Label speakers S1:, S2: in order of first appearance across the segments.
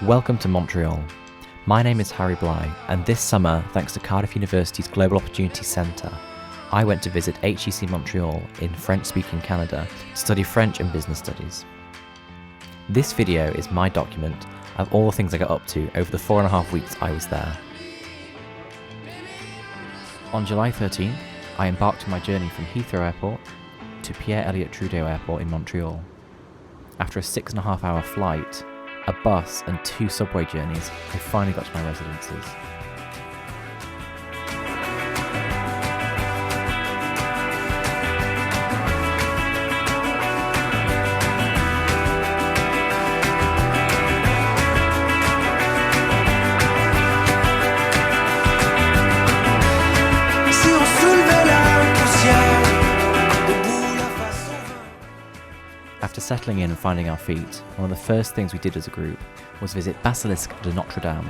S1: Welcome to Montreal. My name is Bligh, and this summer, thanks to Cardiff University's Global Opportunities Centre, I went to visit HEC Montreal in French-speaking Canada to study French and Business Studies. This video is my document of all the things I got up to over the 4.5 weeks I was there. On July 13th, I embarked on my journey from Heathrow Airport to Pierre-Elliott Trudeau Airport in Montreal. After a 6.5-hour flight, a bus and 2 subway journeys, I finally got to my residences. After settling in and finding our feet, one of the first things we did as a group was visit Basilique de Notre Dame.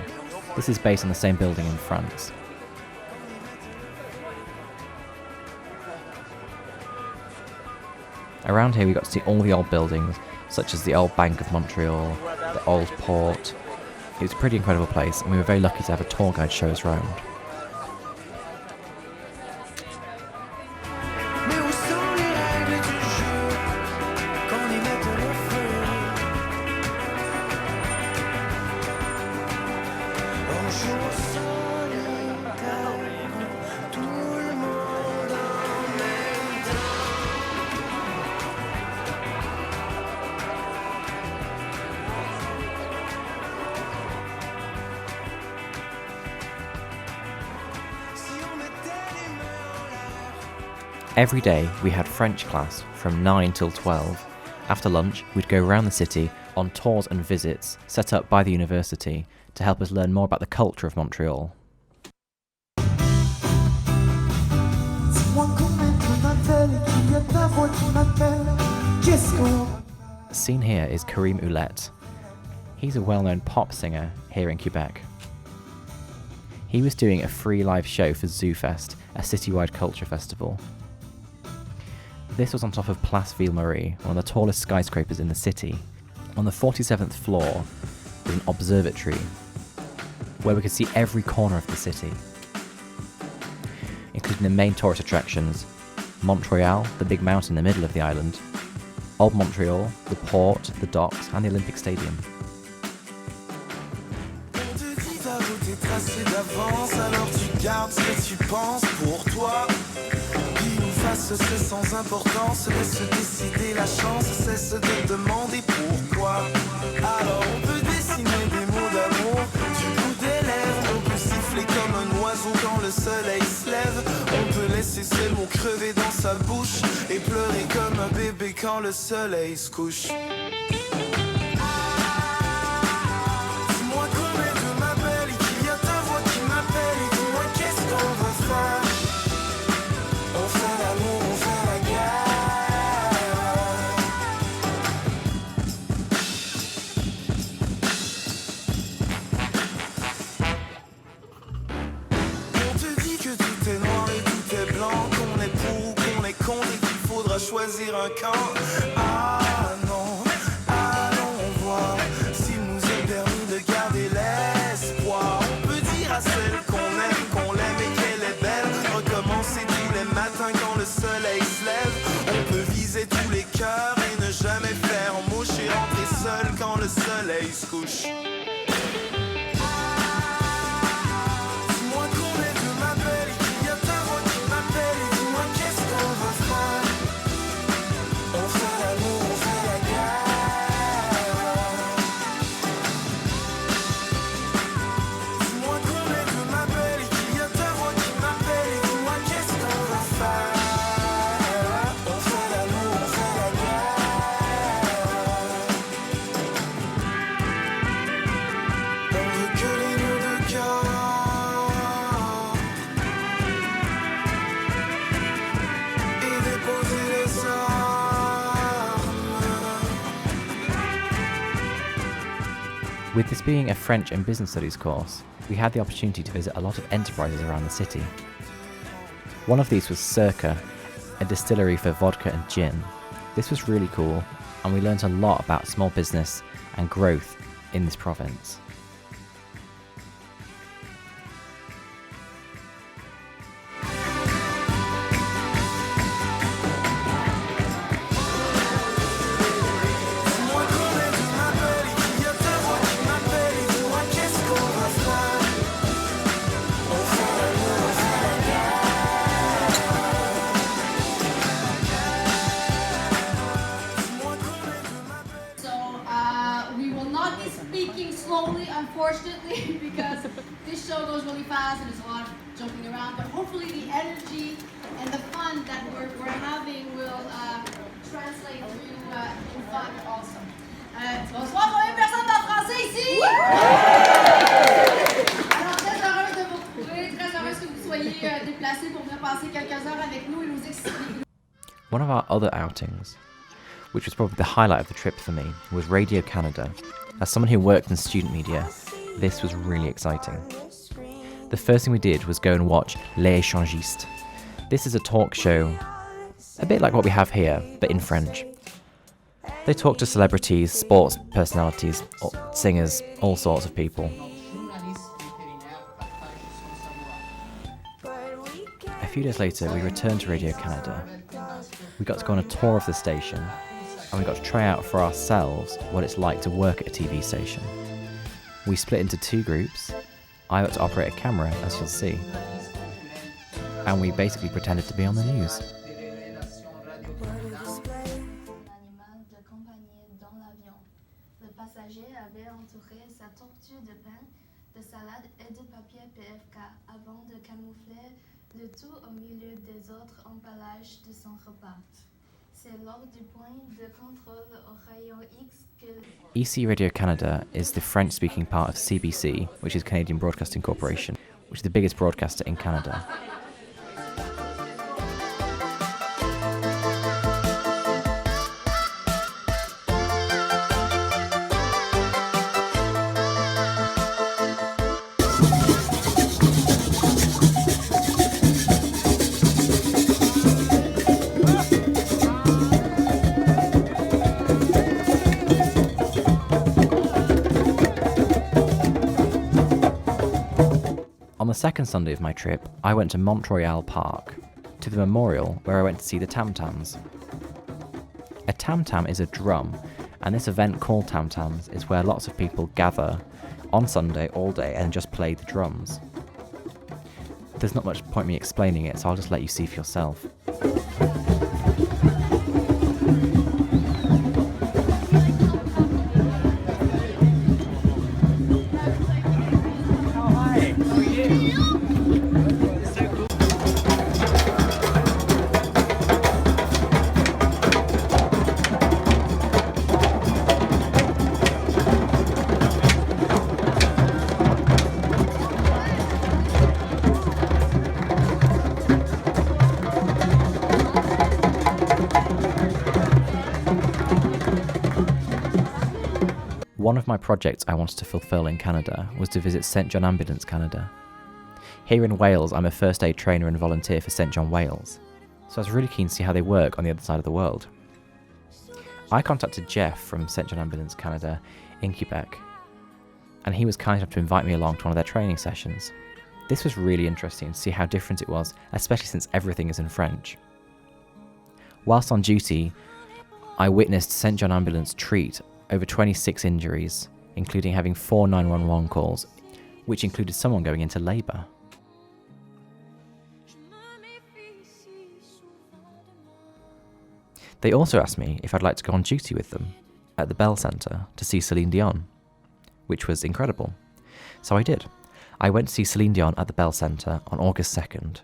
S1: This is based on the same building in France. Around here we got to see all the old buildings, such as the old Bank of Montreal, the old port. It was a pretty incredible place, and we were very lucky to have a tour guide show us around. Every day we had French class from 9 till 12. After lunch, we'd go around the city on tours and visits set up by the university to help us learn more about the culture of Montreal. Seen here is Karim Ouellette. He's a well-known pop singer here in Quebec. He was doing a free live show for ZooFest, a citywide culture festival. This was on top of Place Ville-Marie, one of the tallest skyscrapers in the city. On the 47th floor was an observatory where we could see every corner of the city, including the main tourist attractions: Montreal, the big mountain in the middle of the island, Old Montreal, the port, the docks, and the Olympic Stadium.
S2: C'est sans importance, laisse décider la chance, cesse de demander pourquoi. Alors on peut dessiner des mots d'amour du bout des lèvres, on peut siffler comme un oiseau quand le soleil se lève, on peut laisser ses mots crever dans sa bouche et pleurer comme un bébé quand le soleil se couche. Choisir un camp. Ah non, allons voir s'il nous est permis de garder l'espoir. On peut dire à celle qu'on l'aime et qu'elle est belle, recommencer tous les matins quand le soleil se lève. On peut viser tous les cœurs et ne jamais faire mouche et rentrer seul quand le soleil se couche.
S1: With this being a French and Business Studies course, we had the opportunity to visit a lot of enterprises around the city. One of these was Circa, a distillery for vodka and gin. This was really cool, and we learnt a lot about small business and growth in this province.
S3: Unfortunately, because this show goes really fast and there's a lot of joking around, but hopefully the energy and the fun that we're having will translate through in fun also. Bonsoir, combien de personnes parlent français ici? Alors, très heureuse de vous retrouver, très heureuse que vous soyez déplacés pour venir passer quelques heures avec nous et nous expliquer.
S1: One of our other outings, which was probably the highlight of the trip for me, was Radio Canada. As someone who worked in student media, this was really exciting. The first thing we did was go and watch Les Échangistes. This is a talk show, a bit like what we have here, but in French. They talk to celebrities, sports personalities, singers, all sorts of people. A few days later, we returned to Radio Canada. We got to go on a tour of the station, and we got to try out for ourselves what it's like to work at a TV station. We split into two groups. I got to operate a camera, as you'll see, and we basically pretended to be on the news. EC Radio Canada is the French-speaking part of CBC, which is Canadian Broadcasting Corporation, which is the biggest broadcaster in Canada. On the second Sunday of my trip, I went to Montreal Park, to the memorial where I went to see the tam-tams. A tam-tam is a drum, and this event called tam-tams is where lots of people gather on Sunday all day and just play the drums. There's not much point me explaining it, so I'll just let you see for yourself. One of my projects I wanted to fulfill in Canada was to visit St John Ambulance Canada. Here in Wales, I'm a first aid trainer and volunteer for St John Wales, so I was really keen to see how they work on the other side of the world. I contacted Jeff from St John Ambulance Canada in Quebec, and he was kind enough to invite me along to one of their training sessions. This was really interesting to see how different it was, especially since everything is in French. Whilst on duty, I witnessed St John Ambulance treat over 26 injuries, including having 4 911 calls, which included someone going into labour. They also asked me if I'd like to go on duty with them at the Bell Centre to see Celine Dion, which was incredible. So I did. I went to see Celine Dion at the Bell Centre on August 2nd.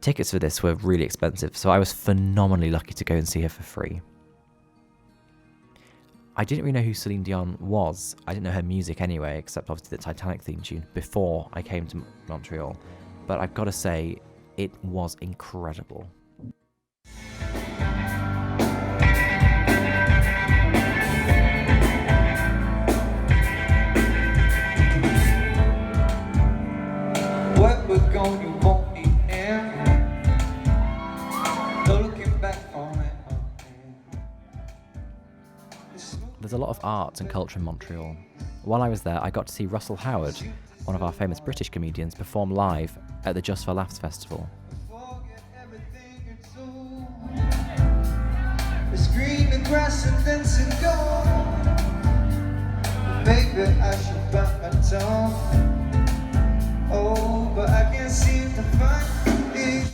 S1: Tickets for this were really expensive, so I was phenomenally lucky to go and see her for free. I didn't really know who Celine Dion was. I didn't know her music anyway, except obviously the Titanic theme tune, before I came to Montreal. But I've got to say, it was incredible.
S4: What we're going to want in air, looking back on it.
S1: There's a lot of of art and culture in Montreal. While I was there, I got to see Russell Howard, one of our famous British comedians, perform live at the Just for Laughs festival.
S4: Forget everything you do. It's green and grass and fence and gold. Maybe I should bite my tongue. Oh, but I can't seem to find it.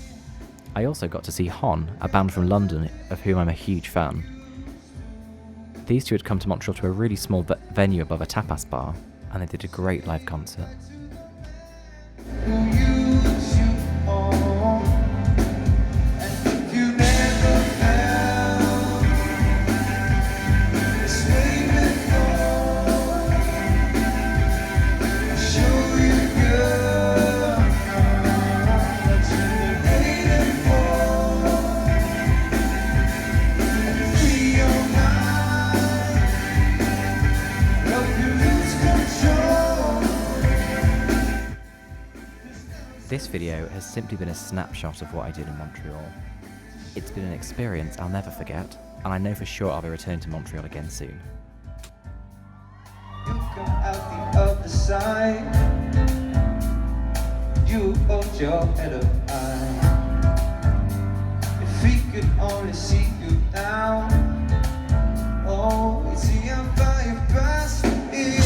S1: I also got to see Hon, a band from London of whom I'm a huge fan. These two had come to Montreal to a really small venue above a tapas bar, and they did a great live concert.
S4: Who use you on? And if you never felt this way before, I'll show you, girl, what you're waiting for. And free your mind, help you lose control.
S1: This video has simply been a snapshot of what I did in Montreal. It's been an experience I'll never forget, and I know for sure I'll be returning to Montreal again soon.
S4: You come out the other side. You hold your head up high. If we could only see you now. Oh, we see how far you passed me.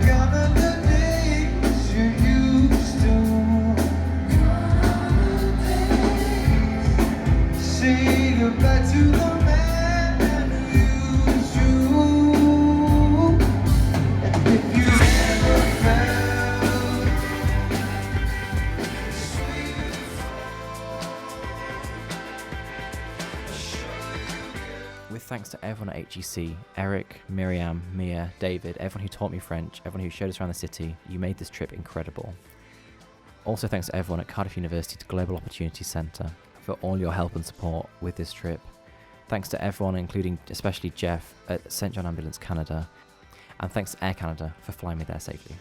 S4: Gone are the days you used to. Say goodbye to the man who used you. And if you ever felt sweet,
S1: With thanks to everyone at HEC, Eric, Miriam, Mia, David, everyone who taught me French, everyone who showed us around the city, you made this trip incredible. Also thanks to everyone at Cardiff University's Global Opportunities Centre for all your help and support with this trip. Thanks to everyone, including especially Jeff at St John Ambulance Canada, and thanks to Air Canada for flying me there safely.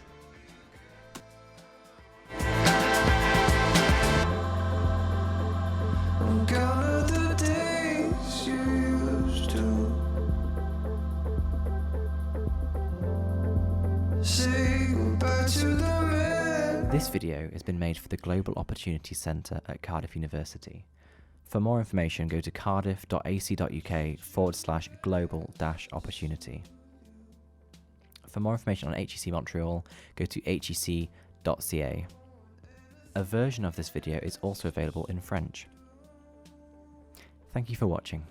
S4: gone are the days you used to. Say goodbye to the man.
S1: This video has been made for the Global Opportunities Centre at Cardiff University. For more information, go to cardiff.ac.uk/global-opportunity. For more information on HEC Montreal, go to hec.ca. A version of this video is also available in French. Thank you for watching.